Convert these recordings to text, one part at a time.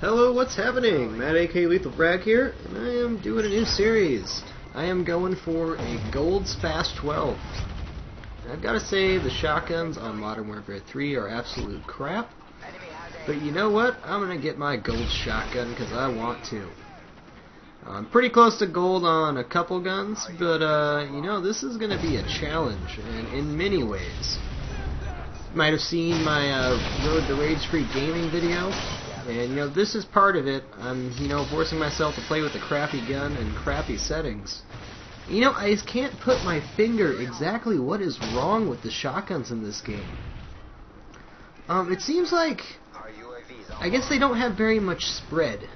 Hello, what's happening? Matt aka Lethal Brag here, and I am doing a new series. I am going for a gold SPAS 12. And I've got to say, the shotguns on Modern Warfare 3 are absolute crap. But you know what? I'm going to get my gold shotgun because I want to. I'm pretty close to gold on a couple guns, but you know, this is going to be a challenge, and in many ways. You might have seen my Road to Rage-Free Gaming video. And, you know, this is part of it. I'm, you know, forcing myself to play with a crappy gun and crappy settings. You know, I just can't put my finger exactly what is wrong with the shotguns in this game. It seems like, I guess they don't have very much spread.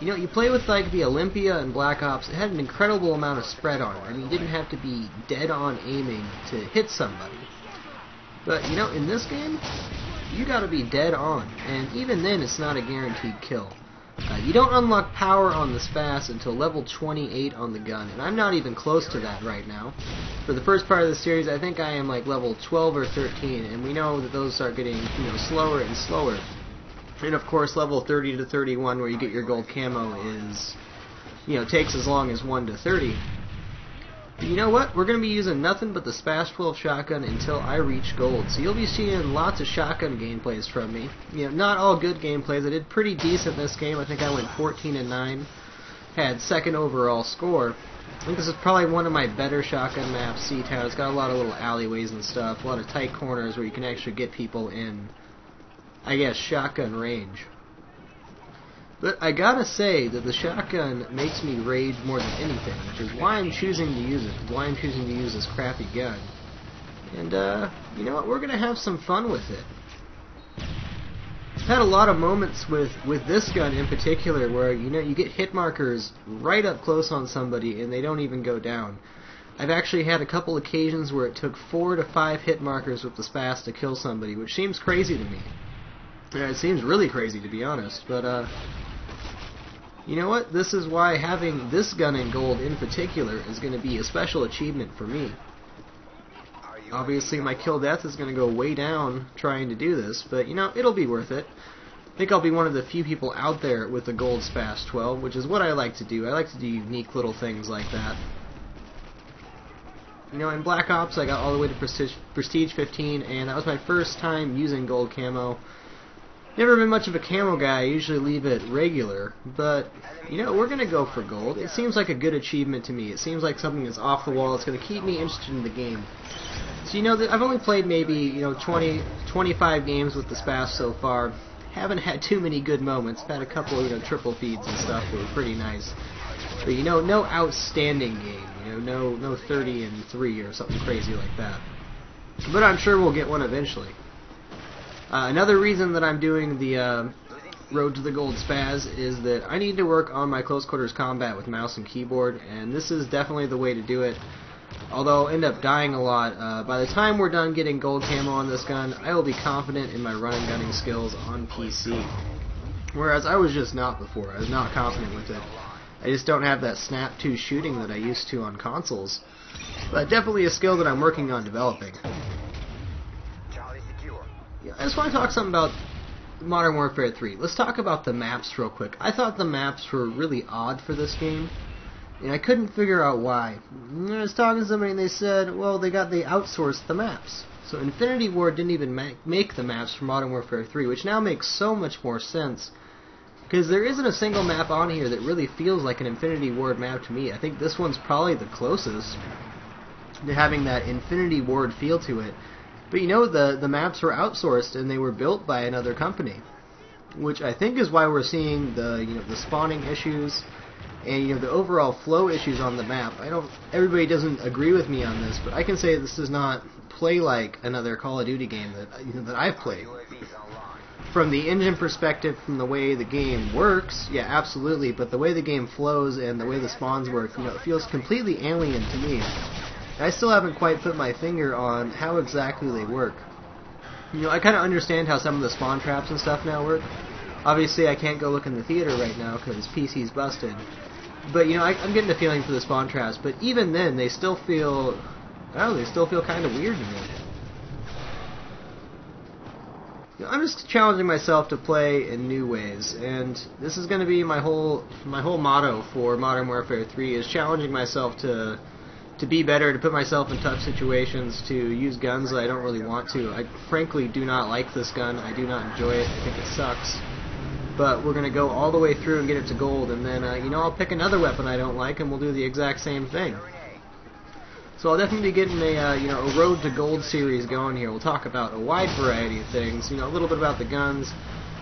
You know, you play with, like, the Olympia and Black Ops, it had an incredible amount of spread on it. I mean, you didn't have to be dead-on aiming to hit somebody. But, you know, in this game, you gotta be dead on, and even then it's not a guaranteed kill. You don't unlock power on the SPAS until level 28 on the gun, and I'm not even close to that right now. For the first part of the series, I think I am like level 12 or 13, and we know that those start getting, you know, slower and slower. And of course, level 30 to 31, where you get your gold camo, is, you know, takes as long as 1 to 30. You know what? We're going to be using nothing but the SPAS 12 shotgun until I reach gold. So you'll be seeing lots of shotgun gameplays from me. You know, not all good gameplays. I did pretty decent this game. I think I went 14-9. Had second overall score. I think this is probably one of my better shotgun maps, C-Town. It's got a lot of little alleyways and stuff. A lot of tight corners where you can actually get people in, I guess, shotgun range. But I gotta say that the shotgun makes me rage more than anything, which is why I'm choosing to use it, why I'm choosing to use this crappy gun. And, you know what, we're gonna have some fun with it. I've had a lot of moments with this gun in particular where, you know, you get hit markers right up close on somebody and they don't even go down. I've actually had a couple occasions where it took 4 to 5 hit markers with the SPAS to kill somebody, which seems crazy to me. Yeah, it seems really crazy, to be honest, but, you know what? This is why having this gun in gold in particular is going to be a special achievement for me. Obviously my kill death is going to go way down trying to do this, but you know, it'll be worth it. I think I'll be one of the few people out there with the gold SPAS 12, which is what I like to do. I like to do unique little things like that. You know, in Black Ops I got all the way to Prestige 15, and that was my first time using gold camo. Never been much of a camo guy, I usually leave it regular, but, you know, we're going to go for gold. It seems like a good achievement to me. It seems like something that's off the wall. It's going to keep me interested in the game. So, you know, I've only played maybe, you know, 25 games with the SPAS so far. Haven't had too many good moments. I've had a couple, you know, triple feeds and stuff that were pretty nice. But, you know, no outstanding game. You know, no 30-3 or something crazy like that. But I'm sure we'll get one eventually. Another reason that I'm doing the Road to the Gold SPAS is that I need to work on my close quarters combat with mouse and keyboard, and this is definitely the way to do it. Although I'll end up dying a lot, by the time we're done getting gold camo on this gun, I will be confident in my run and gunning skills on PC. Whereas I was just not before. I was not confident with it. I just don't have that snap 2 shooting that I used to on consoles. But definitely a skill that I'm working on developing. I just want to talk something about Modern Warfare 3. Let's talk about the maps real quick. I thought the maps were really odd for this game, and I couldn't figure out why. I was talking to somebody and they said, well, they outsourced the maps. So Infinity Ward didn't even make the maps for Modern Warfare 3, which now makes so much more sense. Because there isn't a single map on here that really feels like an Infinity Ward map to me. I think this one's probably the closest to having that Infinity Ward feel to it. But you know, the maps were outsourced and they were built by another company, which I think is why we're seeing the spawning issues and the overall flow issues on the map. Everybody doesn't agree with me on this, but I can say this does not play like another Call of Duty game that I've played. From the engine perspective, from the way the game works, yeah, absolutely. But the way the game flows and the way the spawns work, it feels completely alien to me. I still haven't quite put my finger on how exactly they work. I kind of understand how some of the spawn traps and stuff now work. Obviously, I can't go look in the theater right now because PC's busted. But, I'm getting a feeling for the spawn traps. But even then, they still feel, I don't know, they still feel kind of weird to me. I'm just challenging myself to play in new ways, and this is going to be my whole motto for Modern Warfare 3 is challenging myself to be better, to put myself in tough situations, to use guns that I don't really want to. I frankly do not like this gun. I do not enjoy it. I think it sucks. But we're going to go all the way through and get it to gold, and then I'll pick another weapon I don't like, and we'll do the exact same thing. So I'll definitely be getting a road to gold series going here. We'll talk about a wide variety of things, a little bit about the guns,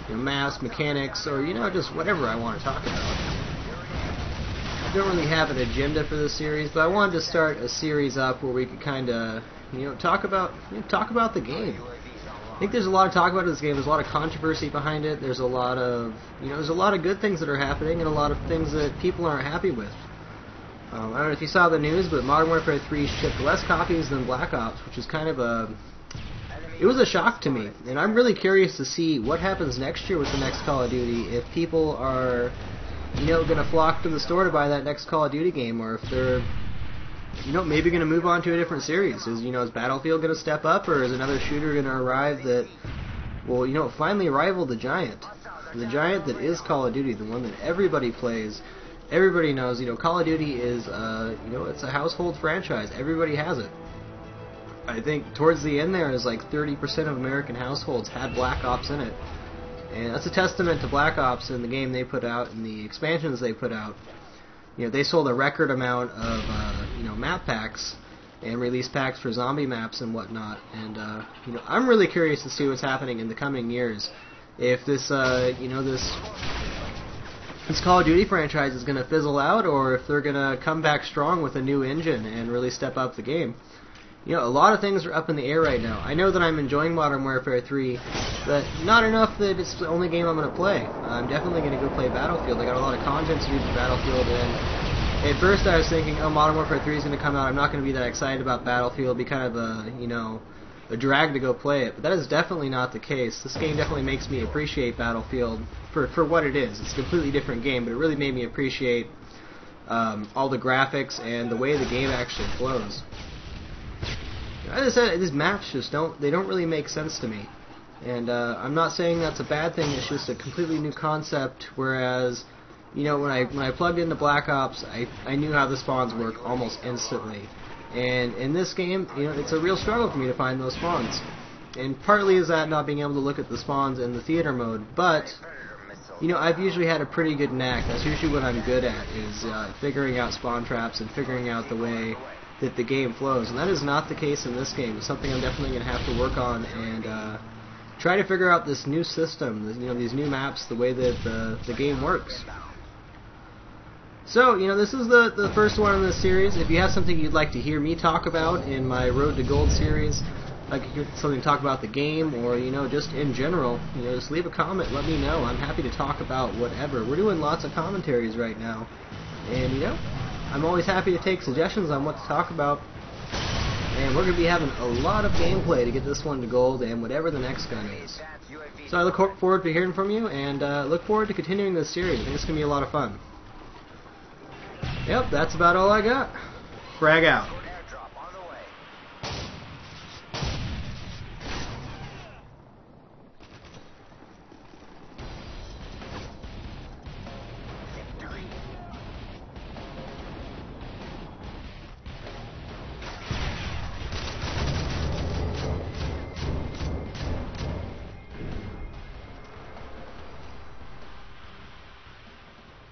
maps, mechanics, or just whatever I want to talk about. I don't really have an agenda for this series, but I wanted to start a series up where we could kind of talk about the game. I think there's a lot of talk about this game. There's a lot of controversy behind it. There's a lot of good things that are happening and a lot of things that people aren't happy with. I don't know if you saw the news, but Modern Warfare 3 shipped less copies than Black Ops, which is kind of it was a shock to me. And I'm really curious to see what happens next year with the next Call of Duty, if people are, going to flock to the store to buy that next Call of Duty game, or if they're, maybe going to move on to a different series. Is Battlefield going to step up, or is another shooter going to arrive that will, finally rival the giant? The giant that is Call of Duty, the one that everybody plays. Everybody knows, Call of Duty is, it's a household franchise. Everybody has it. I think towards the end there is like 30% of American households had Black Ops in it. And that's a testament to Black Ops and the game they put out and the expansions they put out. They sold a record amount of, map packs and release packs for zombie maps and whatnot. And, I'm really curious to see what's happening in the coming years. If this, this Call of Duty franchise is going to fizzle out, or if they're going to come back strong with a new engine and really step up the game. A lot of things are up in the air right now. I know that I'm enjoying Modern Warfare 3, but not enough that it's the only game I'm going to play. I'm definitely going to go play Battlefield. I got a lot of content to do for Battlefield, and at first I was thinking, Modern Warfare 3 is going to come out, I'm not going to be that excited about Battlefield, it'll be kind of a drag to go play it, but that is definitely not the case. This game definitely makes me appreciate Battlefield for what it is. It's a completely different game, but it really made me appreciate all the graphics and the way the game actually flows. As I said, these maps just don't really make sense to me. And I'm not saying that's a bad thing, it's just a completely new concept, whereas, when I plugged into Black Ops, I knew how the spawns work almost instantly. And in this game, it's a real struggle for me to find those spawns. And partly is that not being able to look at the spawns in the theater mode, but, I've usually had a pretty good knack. That's usually what I'm good at, is figuring out spawn traps and figuring out the way that the game flows. And that is not the case in this game. It's something I'm definitely going to have to work on and try to figure out this new system, these new maps, the way that the game works. So, this is the first one in this series. If you have something you'd like to hear me talk about in my Road to Gold series, like something to talk about the game, or, just in general, just leave a comment, let me know. I'm happy to talk about whatever. We're doing lots of commentaries right now, and, I'm always happy to take suggestions on what to talk about. And we're going to be having a lot of gameplay to get this one to gold, and whatever the next gun is. So I look forward to hearing from you, and look forward to continuing this series. I think it's going to be a lot of fun. Yep, that's about all I got. Frag out.